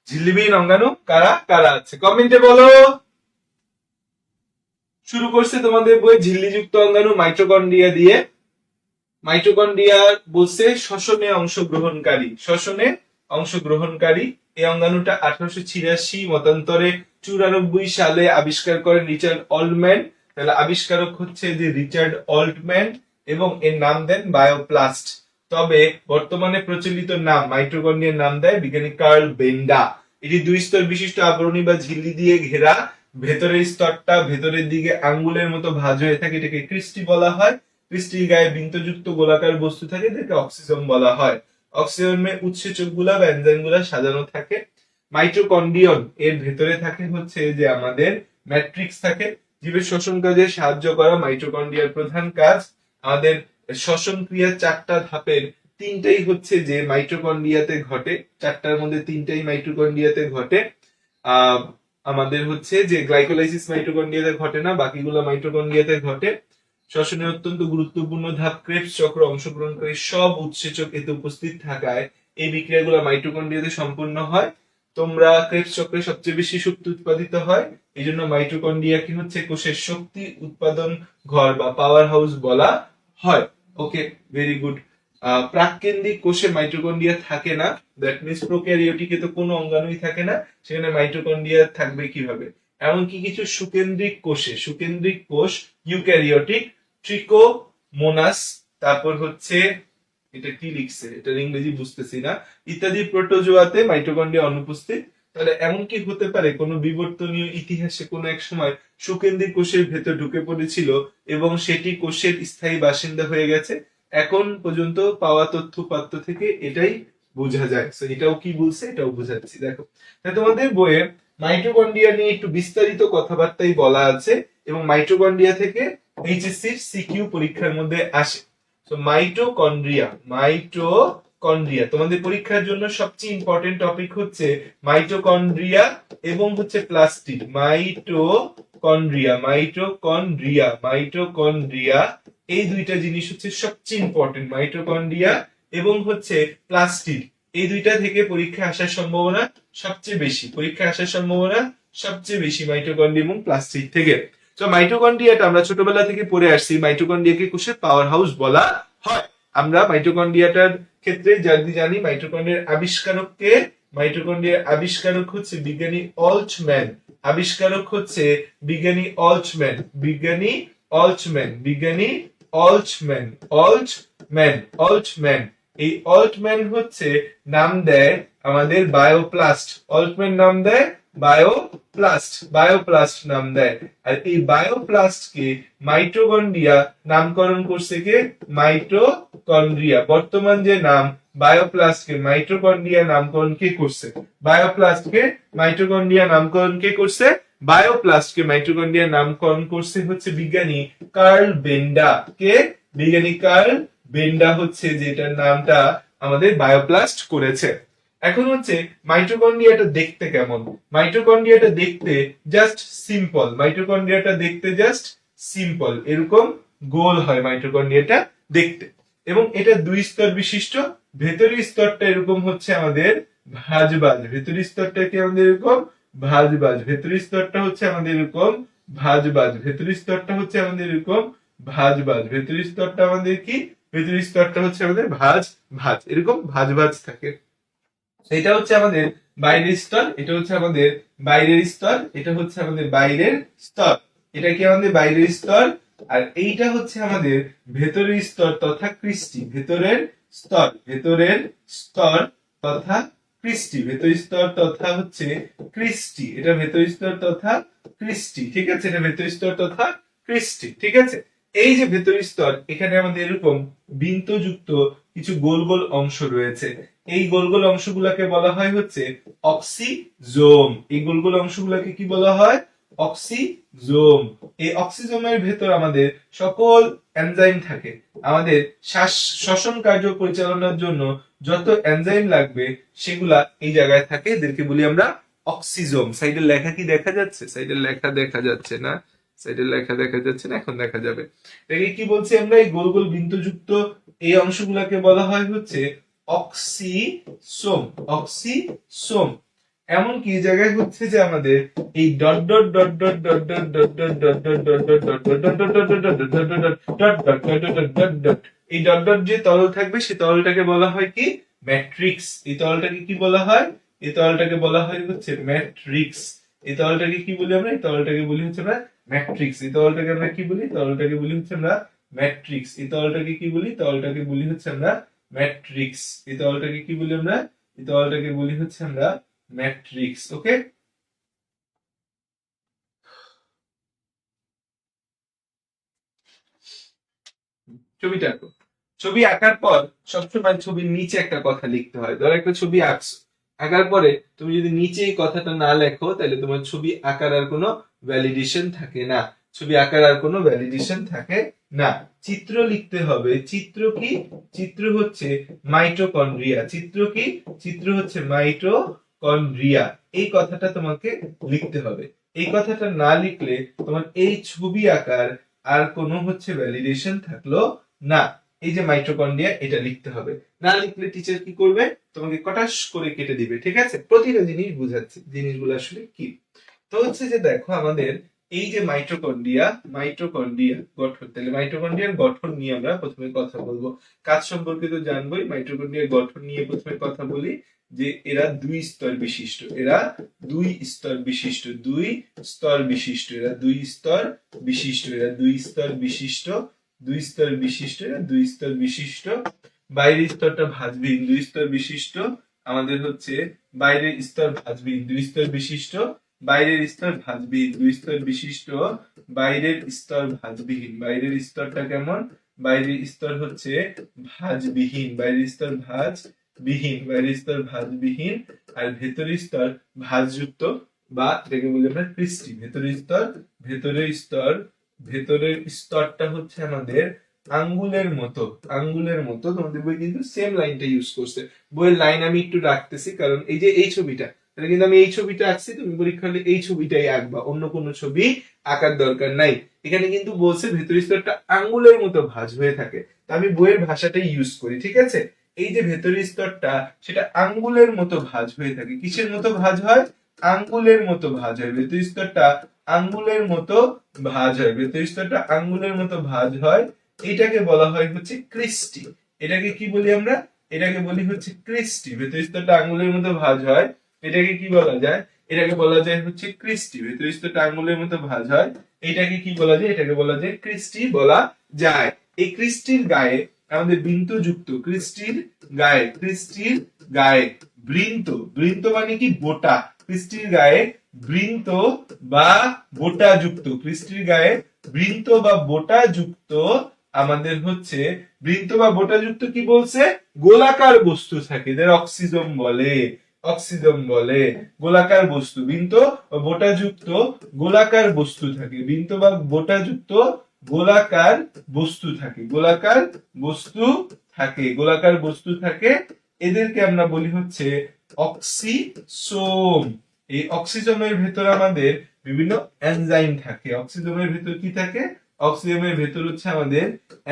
ঝিল্লিবিহীন অঙ্গাণু কারা কারা আছে কমেন্টে বলো। শুরু করছে তোমাদের বই ঝিল্লিযুক্ত অঙ্গাণু মাইটোকন্ড্রিয়া দিয়ে। মাইটোকন্ড্রিয়া বলছে শ্বসনে অংশগ্রহণকারী, শ্বসনে অংশগ্রহণকারী। এই অঙ্গাণুটা 1886 মতান্তরে 94 সালে আবিষ্কার করেন রিচার্ড অল্টম্যান। তাহলে আবিষ্কারক হচ্ছে যে রিচার্ড অল্টম্যান এবং এর নাম দেন বায়োপ্লাস্ট। তবে বর্তমানে প্রচলিত নাম মাইটোকন্ড্রিয়ার নাম দেয় বিজ্ঞানী কার্ল বেন্ডা। এটি 2 স্তর বিশিষ্ট আবরণী বা ঝিল্লি দিয়ে ঘেরা। ভেতরের স্তরটা ভেতরের দিকে আঙ্গুলের মতো ভাঁজ হয়ে থাকে, এটাকে ক্রিস্টি বলা হয়। ক্রিস্টির গায়ে বৃন্তযুক্ত গোলাকার বস্তু থাকে, এটাকে অক্সিজম বলা হয়। অক্সিজমে উৎসেচক গুলা বা এনজাইম গুলা সাজানো থাকে। মাইটোকন্ড্রিয়ন এর ভেতরে থাকে হচ্ছে যে আমাদের ম্যাট্রিক্স থাকে। জীবের শ্বসন কাজে সাহায্য করা মাইটোকন্ড্রিয়ার প্রধান কাজ। আমাদের শ্বসন ক্রিয়ার 4টা ধাপের 3টাই হচ্ছে যে মাইটোকন্ড্রিয়াতে ঘটে, 4টার মধ্যে 3টাই মাইটোকন্ড্রিয়াতে ঘটে। আমাদের হচ্ছে যে গ্লাইকোলাইসিস মাইটোকন্ড্রিয়াতে ঘটে না, বাকিগুলো মাইটোকন্ড্রিয়াতে ঘটে। শ্বসনে অত্যন্ত গুরুত্বপূর্ণ ধাপ ক্রেবস চক্র অংশগ্রহণকারী সব উৎসেচক এতে উপস্থিত থাকায় এই বিক্রিয়াগুলো মাইটোকন্ড্রিয়াতে সম্পন্ন হয়। তোমরা ক্রেবস চক্রে সবচেয়ে বেশি শক্তি উৎপাদিত হয়, এই জন্য মাইটোকন্ড্রিয়াকে হচ্ছে কোষের শক্তি উৎপাদন ঘর বা পাওয়ার হাউস বলা হয়। ওকে, ভেরি গুড। প্রাককেন্দ্রিক কোষে মাইটোকন্ড্রিয়া থাকে না, দ্যাট মিনস প্রোক্যারিওটিকে তো কোনো অঙ্গাণুই থাকে না, সেখানে মাইটোকন্ড্রিয়া থাকবে কিভাবে? এমনকি কিছু সুকেন্দ্রিক কোষে, সুকেন্দ্রিক কোষ ইউক্যারিওটিক, ট্রিকোমোনাস, তারপর হচ্ছে এটা কি লিখছে, এটা ইংরেজি বুঝতেছি না, ইত্যাদি প্রোটোজোয়াতে মাইটোকন্ড্রিয়া অনুপস্থিত। তাহলে এমন কি হতে পারে কোন বিবর্তনীয় ইতিহাসে কোন এক সময় সুকেন্দ্রিক কোষের ভেতর ঢুকে পড়েছিল এবং সেটি কোষের স্থায়ী বাসিন্দা হয়ে গেছে? এখন পর্যন্ত পাওয়া তথ্য পাত্র থেকে এটাই বোঝা যায়। তো এটাও কি বলছে, এটাও বোঝাচ্ছি। দেখো, তাহলে তোমাদের বইয়ে মাইটোকন্ড্রিয়া নিয়ে একটু বিস্তারিত কথাবার্তাই বলা আছে, এবং মাইটোকন্ড্রিয়া থেকে এইচএসসির সিকিউ পরীক্ষার মধ্যে আসে। তো মাইটোকন্ড্রিয়া তোমাদের পরীক্ষার জন্য সবচেয়ে ইম্পর্টেন্ট টপিক হচ্ছে মাইটোকন্ড্রিয়া এবং হচ্ছে প্লাস্টিড। মাইটোকন্ড্রিয়া এই দুইটা জিনিস হচ্ছে সবচেয়ে ইম্পর্টেন্ট, মাইটোকন্ড্রিয়া এবং হচ্ছে প্লাস্টিড। এই দুইটা থেকে পরীক্ষা আসার সম্ভাবনা সবচেয়ে বেশি, মাইটোকন্ড্রিয়া এবং প্লাস্টিড থেকে। তো মাইটোকন্ড্রিয়াটা আমরা ছোটবেলা থেকে পড়ে আসছি, মাইটোকন্ড্রিয়াকে কোষের পাওয়ার হাউস বলা হয়। আমরা মাইটোকন্ড্রিয়াটার ক্ষেত্রে যদি জানি মাইটোকন্ড্রিয়ার আবিষ্কারক কে, মাইটোকন্ড্রিয়ার আবিষ্কারক হচ্ছে বিজ্ঞানী অল্টম্যান। অল্টম্যান এই অল্টম্যান হচ্ছে নাম দেয় আমাদের বায়োপ্লাস্ট নাম দেয়। আর এই বায়োপ্লাস্ট কে মাইটোকন্ড্রিয়া নামকরণ করছে কে, মাইটোকন্ড্রিয়া। বর্তমান যে নাম বায়োপ্লাস্ট কে মাইটোকন্ড্রিয়া নামকরণ কে করছে, মাইটোকন্ড্রিয়া নামকরণ করছে হচ্ছে বিজ্ঞানী কার্ল বেন্ডা। কে? বিজ্ঞানী কার্ল বেন্ডা হচ্ছে যেটার নামটা আমাদের বায়োপ্লাস্ট করেছে। এখন হচ্ছে মাইটোকন্ড্রিয়াটা দেখতে কেমন? মাইটোকন্ড্রিয়াটা দেখতে জাস্ট সিম্পল, এরকম গোল হয় মাইটোকন্ড্রিয়াটা দেখতে, এবং এটা দুই স্তর বিশিষ্ট। ভেতরের স্তরটা এরকম হচ্ছে আমাদের ভাঁজবাজ, ভেতরের স্তরটা হচ্ছে আমাদের এরকম ভাঁজবাজ, এরকম ভাঁজ থাকে। এটা হচ্ছে আমাদের বাইরের স্তর, এটা হচ্ছে আমাদের বাইরের স্তর, এটা কি আমাদের বাইরের স্তর। আর এইটা হচ্ছে আমাদের ভেতরের স্তর তথা কৃষ্টি, ভেতরের স্তর তথা কৃষ্টি, এটা ভেতরের স্তর তথা কৃষ্টি। ঠিক আছে, এটা ভেতরের স্তর তথা কৃষ্টি। ঠিক আছে, এই যে ভেতরের স্তর, এখানে আমাদের এরকম বিন্দুযুক্ত কিছু গোল গোল অংশ রয়েছে। এই গোল গোল অংশগুলোকে বলা হয় হচ্ছে অক্সিজোম। এই গোল গোল অংশগুলোকে কি বলা হয়? অক্সিজোম। এই অক্সিজোমের ভেতর আমাদের সকল এনজাইম থাকে। আমাদের শ্বসন কার্য পরিচালনার জন্য যত এনজাইম লাগবে সেগুলা এই জায়গায় থাকে, এদেরকে বলি আমরা অক্সিজোম। সাইডের লেখা কি দেখা যাচ্ছে? দেখা যাচ্ছে না, এখন দেখা যাবে। এটাকে কি বলছি আমরা? এই গোল গোল বিন্দুযুক্ত এই অংশগুলোকে বলা হয় হচ্ছে অক্সিসোম। এমনকি এই জায়গায় হচ্ছে যে আমাদের এই dot dot dot dot dot dot dot dot dot dot dot dot dot dot dot এই ডট ডট যে তরল থাকবে সেই তরলটাকে বলা হয় কি? ম্যাট্রিক্স। এই তরলটাকে কি বলা হয়? এই তরলটাকে বলা হয় হচ্ছে ম্যাট্রিক্স। এই তরলটাকে কি বলি আমরা? এই তরলটাকে বলি হচ্ছে আমরা ম্যাট্রিক্স। এই তরলটাকে আমরা কি বলি? তরলটাকে বলি হচ্ছে আমরা ম্যাট্রিক্স। এই তরলটাকে কি বলি? তরলটাকে বলি হচ্ছে আমরা ম্যাট্রিক্স। এই তরলটাকে কি বলি আমরা? এই তরলটাকে বলি হচ্ছে আমরা ম্যাট্রিক্স। ওকে, ছবিটা আঁকো। ছবি আঁকার পর সবসময় ছবির নিচে একটা কথা লিখতে হয়। ধরো একটা ছবি আঁকছো, আঁকার পরে তুমি যদি নিচে এই কথাটা না লেখো তাহলে তোমার ছবি আঁকার আর কোনো ভ্যালিডেশন থাকে না। চিত্র লিখতে হবে। চিত্র কি? চিত্র হচ্ছে মাইটোকন্ড্রিয়া। চিত্র হচ্ছে মাইটোকন্ড্রিয়া। এই কথাটা তোমাকে লিখতে হবে। এই কথাটা না লিখলে তোমার এই ছবি আঁকার আর কোনো হচ্ছে ভ্যালিডেশন থাকলো না। এই যে মাইটোকন্ড্রিয়া, এটা লিখতে হবে। না লিখলে টিচার কি করবে? তোমাকে কটাস করে কেটে দিবে। ঠিক আছে, প্রতিটা জিনিস বুঝাচ্ছি, জিনিসগুলো আসলে কি। তো হচ্ছে যে দেখো, আমাদের এই যে মাইটোকন্ড্রিয়া গঠন, তাহলে মাইটোকন্ড্রিয়ার গঠন নিয়ে আমরা প্রথমে কথা বলবো। কাজ সম্পর্কে তো জানবোই, মাইটোকন্ড্রিয়ার গঠন নিয়ে প্রথমে কথা বলি যে এরা দুই স্তর বিশিষ্ট। বাইরের স্তরটা ভাঁজবিহীন, দুই স্তর বিশিষ্ট। আমাদের হচ্ছে বাইরের স্তর ভাঁজবিহীন, দুই স্তর বিশিষ্ট। বাইরের স্তরটা কেমন? বাইরের স্তর হচ্ছে ভাঁজবিহীন, বিহীন, বাইরের স্তর ভাঁজবিহীন আর ভেতরের স্তর ভাঁজযুক্ত, বা এটাকে বলি আমরা ক্রিস্টি। ভেতরের স্তরটা হচ্ছে আমাদের আঙ্গুলের মতো, তোমাদের বই কিন্তু সেম লাইনটা ইউজ করছে। বইয়ের লাইন আমি একটু রাখতেছি, কারণ এই যে এই ছবিটা, তাহলে কিন্তু আমি এই ছবিটা আঁকছি, তুমি পরীক্ষা হলে এই ছবিটাই আঁকবা, অন্য কোনো ছবি আঁকার দরকার নাই। এখানে কিন্তু বলছে ভেতরের স্তরটা আঙ্গুলের মতো ভাঁজ হয়ে থাকে, তা আমি বইয়ের ভাষাটাই ইউজ করি, ঠিক আছে। এই যে ভেতরের স্তরটা সেটা আঙ্গুলের মতো ভাঁজ হয়ে থাকে। কিসের মতো ভাঁজ হয়? আঙ্গুলের মতো ভাঁজ হয়। ভেতরের স্তরটা আঙ্গুলের মতো ভাঁজ হয়, ভেতরের স্তরটা আঙ্গুলের মতো ভাঁজ হয়। এটাকে বলা হয় হচ্ছে ক্রিস্টি। এটাকে কি বলি আমরা? এটাকে বলি হচ্ছে ক্রিস্টি। ভেতরের স্তরটা আঙ্গুলের মতো ভাঁজ হয়, এটাকে কি বলা যায়? এটাকে বলা যায় হচ্ছে ক্রিস্টি। ভেতরের স্তরটা আঙ্গুলের মতো ভাঁজ হয়, এটাকে কি বলা যায়? এটাকে বলা যায় ক্রিস্টি বলা যায়। এই ক্রিস্টির গায়ে আমাদের বৃন্ত যুক্ত, ক্রিস্টির গায়ে বৃন্ত মানে কি? বোটা। ক্রিস্টির গায়ে বৃন্ত বা বোটা যুক্ত, ক্রিস্টির গায়ে বৃন্ত বা বোটা যুক্ত আমাদের হচ্ছে বৃন্ত বা বোটা যুক্ত কি বলছে? গোলাকার বস্তু থাকে, এদের অক্সিজম বলে গোলাকার বস্তু। বৃন্ত বা বোটা যুক্ত গোলাকার বস্তু থাকে, বৃন্ত বা বোটা যুক্ত গোলাকার বস্তু থাকে, গোলাকার বস্তু থাকে। এদেরকে আমরা বলি হচ্ছে অক্সিসোম। এই অক্সিজমের ভেতর আমাদের বিভিন্ন এনজাইম থাকে। অক্সিজমের ভেতর কি থাকে? অক্সিজমের ভেতর হচ্ছে আমাদের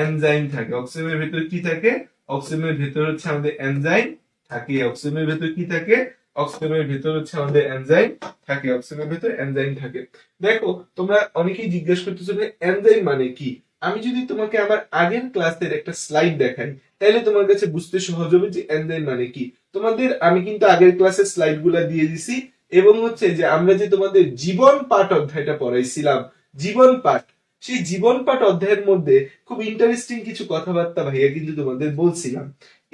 এনজাইম থাকে। অক্সিজমের ভেতর কি থাকে? অক্সিজমের ভেতর হচ্ছে আমাদের এনজাইম থাকে। অক্সিজমের ভেতর কি থাকে? অক্সিজমের ভেতর হচ্ছে আমাদের এনজাইম থাকে। অক্সিজমের ভেতর এনজাইম থাকে। দেখো, তোমরা অনেকেই জিজ্ঞেস করতেছো ভাই এনজাইম মানে কি? আমি যদি তোমাকে আমার আগের ক্লাসের একটা স্লাইড দেখাই, তাহলে তোমার কাছে বুঝতে সহজ হবে যে এনজাইম মানে কি। তোমাদের আমি কিন্তু আগের ক্লাসের স্লাইড গুলা দিয়ে দিছি, এবং হচ্ছে যে আমরা যে তোমাদের জীবন পাঠ অধ্যায়টা পড়াইছিলাম, জীবন পাঠ, সেই জীবন পাঠ অধ্যায়ের মধ্যে খুব ইন্টারেস্টিং কিছু কথাবার্তা ভাইয়া কিন্তু তোমাদের বলছিলাম।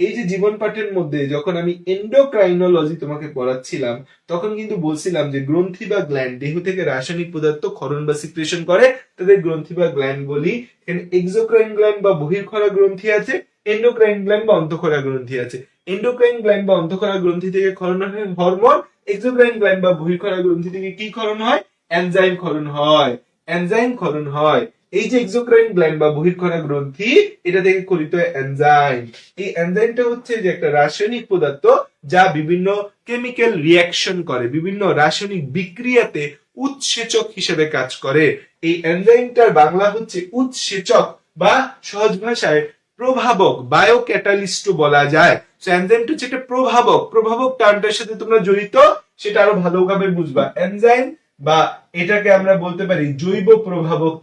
এই যে জীবন পাঠের মধ্যে যখন আমি এন্ডোক্রাইনোলজি তোমাকে পড়াচ্ছিলাম, তখন কিন্তু বলছিলাম যে গ্রন্থি বা গ্ল্যান্ড দেহ থেকে রাসায়নিক পদার্থ ক্ষরণ বা সিক্রেশন করে, তাদের গ্রন্থি বা গ্ল্যান্ড বলি। এখানে এক্সোক্রাইন গ্ল্যান্ড বা বহির্ক্ষরা গ্রন্থি আছে, এন্ডোক্রাইন গ্ল্যান্ড বা অন্তঃক্ষরা গ্রন্থি আছে। এন্ডোক্রাইন গ্ল্যান্ড বা অন্তঃক্ষরা গ্রন্থি থেকে ক্ষরণ হয় হরমোন, এক্সোক্রাইন গ্ল্যান্ড বা বহির্ক্ষরা গ্রন্থি থেকে কি ক্ষরণ হয়? এনজাইম ক্ষরণ হয়, এই যে এক্সোক্রাইন গ্ল্যান্ড বা বহির্ক্ষরা গ্রন্থি, এটা থেকে ক্ষরিত হয় এনজাইম। এই এনজাইমটা হচ্ছে যে একটা রাসায়নিক পদার্থ যা বিভিন্ন কেমিক্যাল রিঅ্যাকশন করে, বিভিন্ন রাসায়নিক বিক্রিয়াতে উৎসেচক হিসেবে কাজ করে। এই এনজাইমটার বাংলা হচ্ছে উৎসেচক, বা সহজ ভাষায় প্রভাবক, বায়োক্যাটালিস্ট বলা যায়। এনজাইমটা হচ্ছে একটা প্রভাবক টার্মটার সাথে তোমরা জড়িত, সেটা আরো ভালোভাবে বুঝবা। এনজাইম বা এটাকে আমরা বলতে পারি জৈব প্রভাবক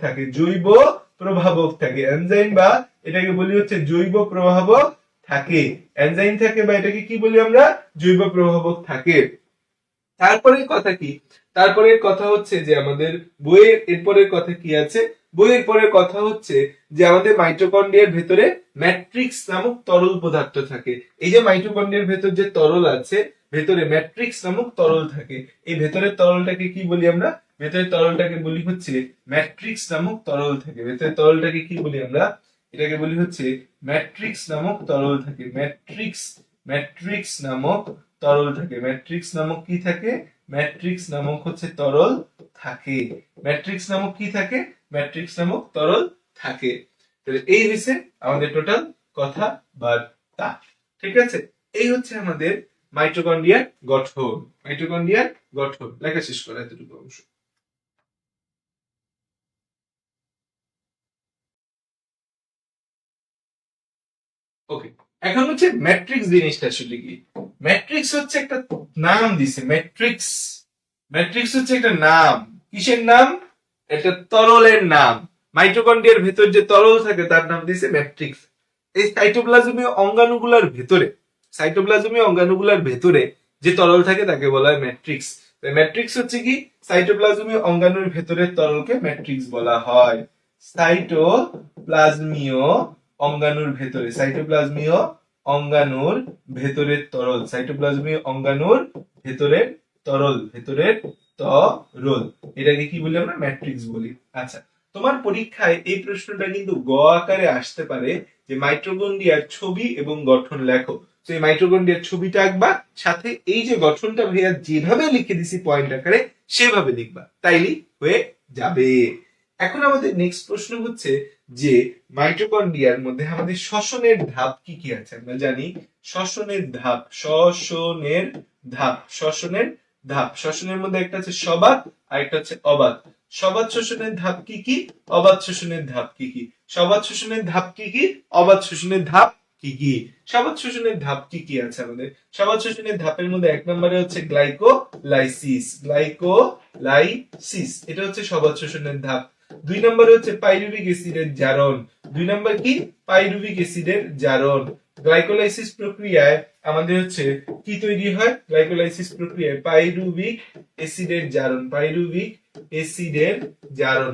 থাকে, এনজাইম বা এটাকে বলি হচ্ছে জৈব প্রভাবক থাকে, এনজাইম থাকে, বা এটাকে কি বলি আমরা? জৈব প্রভাবক থাকে। তারপরের কথা কি? তারপরের কথা হচ্ছে যে আমাদের বইয়ের এরপরের কথা কি আছে? বইয়ের পরের কথা হচ্ছে যে আমাদের মাইটোকন্ড্রিয়ার ভেতরে ম্যাট্রিক্স নামক তরল পদার্থ থাকে। এই যে মাইটোকন্ড্রিয়ার ভেতর যে তরল আছে, ভেতরে ম্যাট্রিক্স নামক তরল থাকে। এই ভেতরের তরলটাকে কি বলি আমরা? ভেতরের তরলটাকে বলি হচ্ছে ম্যাট্রিক্স নামক তরল থাকে। ভেতরের তরলটাকে কি বলি আমরা? এটাকে বলি হচ্ছে ম্যাট্রিক্স নামক তরল থাকে। ম্যাট্রিক্স নামক তরল থাকে। ম্যাট্রিক্স নামক কি থাকে? ম্যাট্রিক্স নামক হচ্ছে তরল থাকে। ম্যাট্রিক্স নামক কি থাকে? ম্যাট্রিক্স নামক তরল থাকে। তাহলে এই হচ্ছে আমাদের টোটাল কথা বার্তা, ঠিক আছে। এই হচ্ছে আমাদের মাইটোকন্ড্রিয়ার গঠন। লেখা শেষ করা এতটুকু অংশ। ওকে, এখন হচ্ছে ম্যাট্রিক্স জিনিসটা আসলে কি? ম্যাট্রিক্স হচ্ছে একটা নাম দিছে, ম্যাট্রিক্স হচ্ছে একটা নাম। কিসের নাম? একটা তরলের নাম। মাইটোকন্ড্রিয়ার ভেতর যে তরল থাকে তার নাম দিছে ম্যাট্রিক্স। এই সাইটোপ্লাজমীয় অঙ্গাণুগুলার ভেতরে যে তরল থাকে তাকে বলা হয় ম্যাট্রিক্স। ম্যাট্রিক্স হচ্ছে কি? সাইটোপ্লাজমীয় অঙ্গাণুর ভেতরের তরলকে ম্যাট্রিক্স বলা হয়। সাইটোপ্লাজমীয় অঙ্গাণুর ভেতরের তরল, ভেতরের তরল, এটাকে কি বলি আমরা? ম্যাট্রিক্স বলি। আচ্ছা, তোমার পরীক্ষায় এই প্রশ্নটা কিন্তু গ আকারে আসতে পারে যে মাইটোকন্ড্রিয়ার ছবি এবং গঠন লেখো। তো এই মাইটোকন্ড্রিয়ার ছবিটা আঁকবা, সাথে এই যে গঠনটা ভাইয়া যেভাবে লিখে দিছি পয়েন্ট আকারে সেভাবে লিখবা, তাইলেই হয়ে যাবে। এখন আমাদের নেক্সট প্রশ্ন হচ্ছে যে মাইটোকন্ড্রিয়ার মধ্যে আমাদের শ্বসনের ধাপ কি কি আছে। আমরা জানি শ্বসনের ধাপ, শ্বসনের মধ্যে একটা আছে সবাত আর একটা হচ্ছে অবাত। সবাত শোষণের ধাপ কি কি, অবাত শোষণের ধাপ কি কি, সবাত শোষণের ধাপ কি কি, অবাত শোষণের ধাপ কি কি। সবাত শোষণের ধাপ কি কি আছে আমাদের? সবাত শোষণের ধাপের মধ্যে এক নম্বরে হচ্ছে গ্লাইকোলাইসিস, এটা হচ্ছে সবাত শোষণের ধাপ। দুই নম্বরে হচ্ছে পাইরুভিক অ্যাসিডের জারণ। দুই নম্বর কি? পাইরুভিক অ্যাসিডের জারণ। গ্লাইকোলাইসিস প্রক্রিয়ায় আমাদের হচ্ছে কি তৈরি হয়? গ্লাইকোলাইসিস প্রক্রিয়ায় পাইরুভিক অ্যাসিডের জারণ, পাইরুভিক অ্যাসিডের জারণ।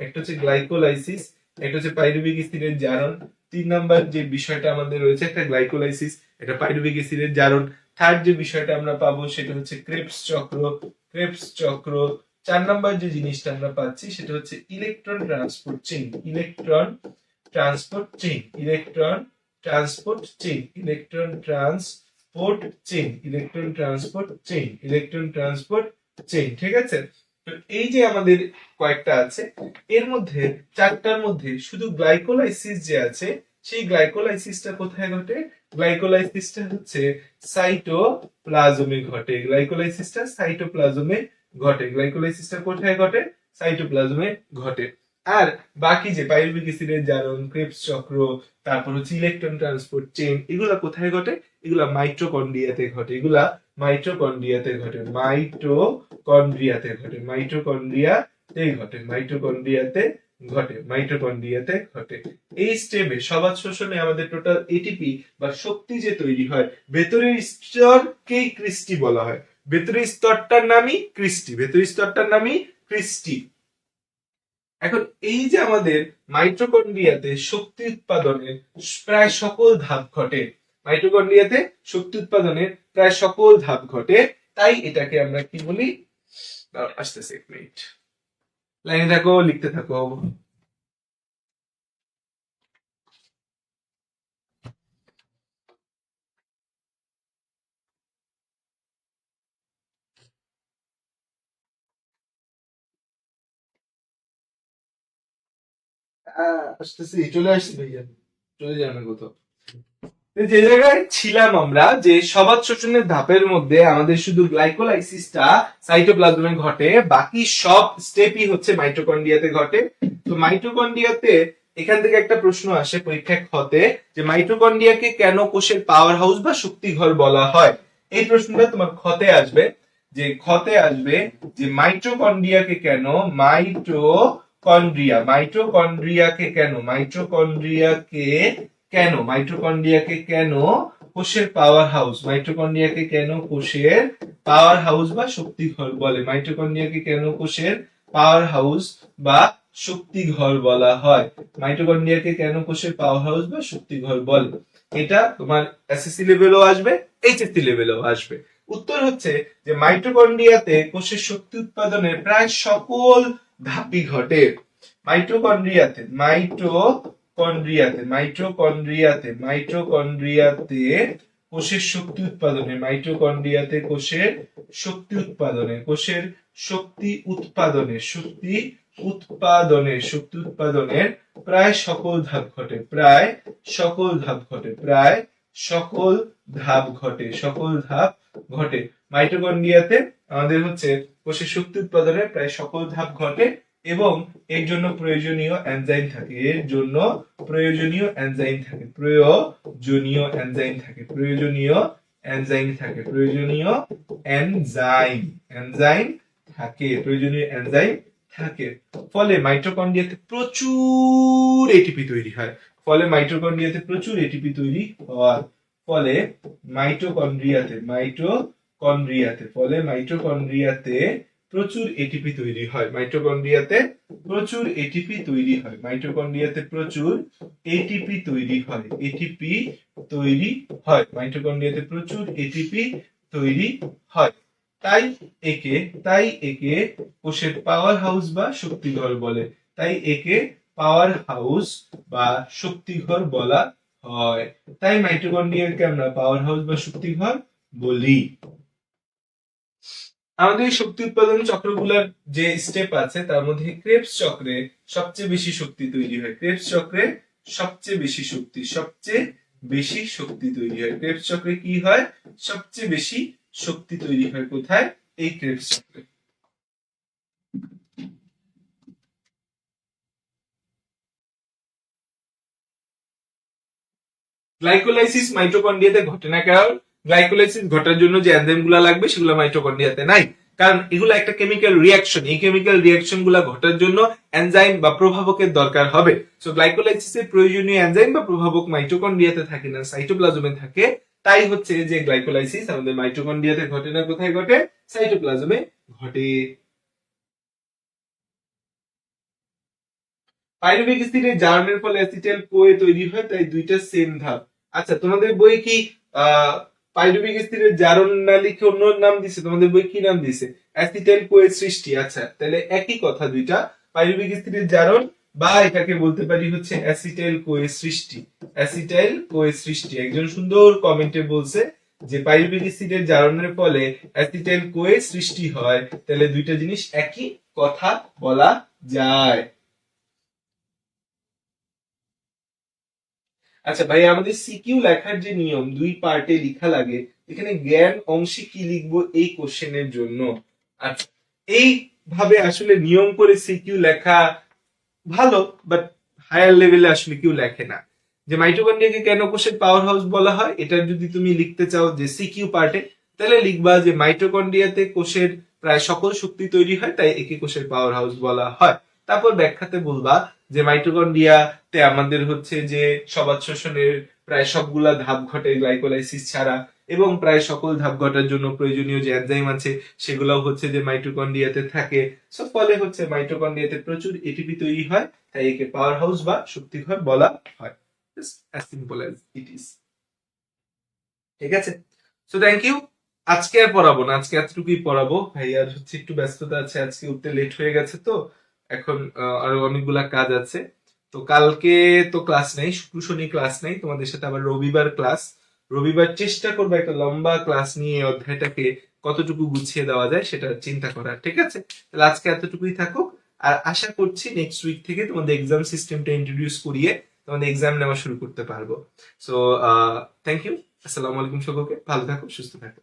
একটা হচ্ছে গ্লাইকোলাইসিস, একটা হচ্ছে পাইরুভিক অ্যাসিডের জারণ। তিন নাম্বার যে বিষয়টা আমাদের রয়েছে, একটা গ্লাইকোলাইসিস, এটা পাইরুভিক অ্যাসিডের জারণ। থার্ড যে বিষয়টা আমরা পাবো সেটা হচ্ছে ক্রেবস চক্র। চার নাম্বার যে জিনিসটা আমরা পাচ্ছি সেটা হচ্ছে ইলেকট্রন ট্রান্সপোর্ট চেইন। ঠিক আছে? তো এই যে আমাদের কয়েকটা আছে, এর মধ্যে চারটার মধ্যে শুধু গ্লাইকোলাইসিস যে আছে, সেই গ্লাইকোলাইসিসটা কোথায় ঘটে? গ্লাইকোলাইসিসটা হচ্ছে সাইটোপ্লাজমে ঘটে। গ্লাইকোলাইসিসটা কোথায় ঘটে? সাইটোপ্লাজমে ঘটে। আর বাকি যে পাইরুভিক অ্যাসিডের জারণ, ক্রেবস চক্র, তারপর হচ্ছে ইলেকট্রন ট্রান্সপোর্ট চেইন, এগুলা কোথায় ঘটে? এগুলা মাইটোকন্ড্রিয়াতে ঘটে। মাইটোকন্ড্রিয়াতে ঘটে। এই স্টেপে সবাত শোষণে আমাদের টোটাল এটিপি বা শক্তি যে তৈরি হয়, ভেতরের স্তরকেই ক্রিস্টি বলা হয়। ভেতরের স্তরটার নামই ক্রিস্টি। এখন এই যে আমাদের মাইটোকন্ড্রিয়াতে শক্তি উৎপাদনের প্রায় সকল ধাপ ঘটে, তাই এটাকে আমরা কি বলি? আসতেছে, এক মিনিট লাইনে থাকো, লিখতে থাকো। আসতেছি, চলে আসছি ভাইয়া, চলে যাবে কোথাও। যে জায়গায় ছিলাম আমরা, যে সবাত শোষণের ধাপের মধ্যে আমাদের শুধু গ্লাইকোলাইসিসটা সাইটোপ্লাজমে ঘটে, বাকি সব স্টেপই হচ্ছে মাইটোকন্ড্রিয়াতে ঘটে। তো মাইটোকন্ড্রিয়াতে এখান থেকে একটা প্রশ্ন আসে পরীক্ষায় হতে, যে মাইটোকন্ড্রিয়াকে কেন কোষের পাওয়ার হাউস বা শক্তি ঘর বলা হয়? এই প্রশ্নটা তোমার খতে আসবে, যে মাইটোকন্ড্রিয়াকে কেন কোষের পাওয়ার হাউস বা শক্তি ঘর বলে? মাইটোকন্ড্রিয়াকে কেন কোষের পাওয়ার হাউস বা শক্তি ঘর বলা হয়? এটা তোমার এসএসসি লেভেলও আসবে, এইচএসসি লেভেলও আসবে। উত্তর হচ্ছে যে মাইটোকন্ড্রিয়াতে কোষের শক্তি উৎপাদনের প্রায় সকল ধাপই ঘটে। মাইটোকন্ড্রিয়াতে কোষের শক্তি উৎপাদনের প্রায় সকল ধাপ ঘটে। মাইটোকন্ড্রিয়াতে আমাদের হচ্ছে কোষের শক্তি উৎপাদনের প্রায় সকল ধাপ ঘটে, এবং এর জন্য প্রয়োজনীয় এনজাইম থাকে। ফলে মাইটোকন্ড্রিয়াতে প্রচুর এটিপি তৈরি হয়। ফলে মাইটোকন্ড্রিয়াতে প্রচুর এটিপি তৈরি হয়। মাইটোকন্ড্রিয়াতে প্রচুর এটিপি তৈরি হয়। তাই একে কোষের পাওয়ার হাউস বা শক্তিঘর বলে। হয়, তাই মাইটোকন্ড্রিয়াকে আমরা পাওয়ার হাউস বা শক্তি ঘর বলি। আমাদের এই শক্তি উৎপাদন চক্রগুলোর যে স্টেপ আছে তার মধ্যে ক্রেবস চক্রে সবচেয়ে বেশি শক্তি তৈরি হয়। ক্রেবস চক্রে সবচেয়ে বেশি শক্তি তৈরি হয়। ক্রেবস চক্রে কি হয়? সবচেয়ে বেশি শক্তি তৈরি হয় কোথায়? এই ক্রেবস চক্রে। গ্লাইকোলাইসিস মাইটোকন্ড্রিয়াতে ঘটে না, কারণ গ্লাইকোলাইসিস ঘটার জন্য যে এনজাইম গুলা লাগবে সেগুলো মাইটোকন্ড্রিয়াতে নাই, কারণ এগুলো একটা কেমিক্যাল রিয়াকশন। এই কেমিক্যাল রিয়াকশন গুলা ঘটার জন্য এনজাইম বা প্রভাবকের দরকার হবে। সো গ্লাইকোলাইসিসের প্রয়োজনীয় এনজাইম বা প্রভাবক মাইটোকন্ড্রিয়াতে থাকে না, সাইটোপ্লাজমে থাকে। তাই হচ্ছে যে গ্লাইকোলাইসিস আমাদের মাইটোকন্ড্রিয়াতে ঘটে না, কোথায় ঘটে? সাইটোপ্লাজমে ঘটে। পাইরুভিক অ্যাসিডের জারণের ফলে অ্যাসিটাইল কোয়ে তৈরি হয়, তাই দুইটা সেম ধাপ। আচ্ছা, তোমাদের বই কি পাইরুভিক অ্যাসিডের জারণ না লিখে অন্য নাম দিছে? তোমাদের বই কি নাম দিছে? অ্যাসিটাইল কোয়ে সৃষ্টি। আচ্ছা, তাহলে একই কথা দুইটা, পাইরুভিক অ্যাসিডের জারণ বা এটাকে বলতে পারি হচ্ছে অ্যাসিটাইল কোয়ে সৃষ্টি। অ্যাসিটাইল কোয়ে সৃষ্টি। একজন সুন্দর কমেন্টে বলছে যে পাইরুভিক অ্যাসিডের জারণের ফলে অ্যাসিটাইল কোয়ে সৃষ্টি হয়, তাহলে দুইটা জিনিস একই কথা বলা যায়। আচ্ছা ভাই, আমাদের সিকিউ লেখার যে নিয়ম, দুই পার্টে লেখা লাগে, এখানে জ্ঞান অংশে কি লিখবো এই কোশ্চেনের জন্য। আচ্ছা, এই ভাবে আসলে নিয়ম করে সিকিউ লেখা ভালো, বাট হায়ার লেভেলে আসলে কেউ লেখে না। যে মাইটোকন্ড্রিয়াকে কেন কোষের পাওয়ার হাউস বলা হয়, এটা যদি তুমি লিখতে চাও যে সিকিউ পার্টে, তাহলে লিখবা যে মাইটোকন্ড্রিয়াতে কোষের প্রায় সকল শক্তি তৈরি হয়, তাই একে কোষের পাওয়ার হাউস বলা হয়। তারপর ব্যাখ্যাতে বলবা যে মাইটোকন্ড্রিয়াতে আমাদের হচ্ছে যে সবাত শোষণের প্রায় সবগুলা ধাপ ঘটে গ্লাইকোলাইসিস ছাড়া, এবং প্রায় সকল ধাপ ঘটার জন্য প্রয়োজনীয় যে এনজাইম আছে সেগুলোও হচ্ছে যে মাইটোকন্ড্রিয়াতে থাকে। সো ফলে হচ্ছে মাইটোকন্ড্রিয়াতে প্রচুর এটিপি তৈরি হয়, তাই একে পাওয়ার হাউস বা শক্তিঘর বলা হয়। as simple as it is. ঠিক আছে, সো থ্যাংক ইউ। আজকে আর পড়াবো না, আজকে এতটুকুই পড়াবো। ভাইয়ার হচ্ছে একটু ব্যস্ততা আছে, আজকে উঠতে লেট হয়ে গেছে, তো এখন আরো অনেকগুলা কাজ আছে। তো কালকে তো ক্লাস নেই, শুক্র শনি ক্লাস নেই, তোমাদের সাথে আবার রবিবার ক্লাস। রবিবার চেষ্টা করবো একটা লম্বা ক্লাস নিয়ে অধ্যায়টাকে কতটুকু গুছিয়ে দেওয়া যায় সেটা চিন্তা করার। ঠিক আছে, তাহলে আজকে এতটুকুই থাকুক। আর আশা করছি নেক্সট উইক থেকে তোমাদের এক্সাম সিস্টেমটা ইন্ট্রোডিউস করিয়ে তোমাদের এক্সাম নেওয়া শুরু করতে পারবো। So thank you. আসসালামু আলাইকুম সকলকে, ভালো থাকো, সুস্থ থাকো।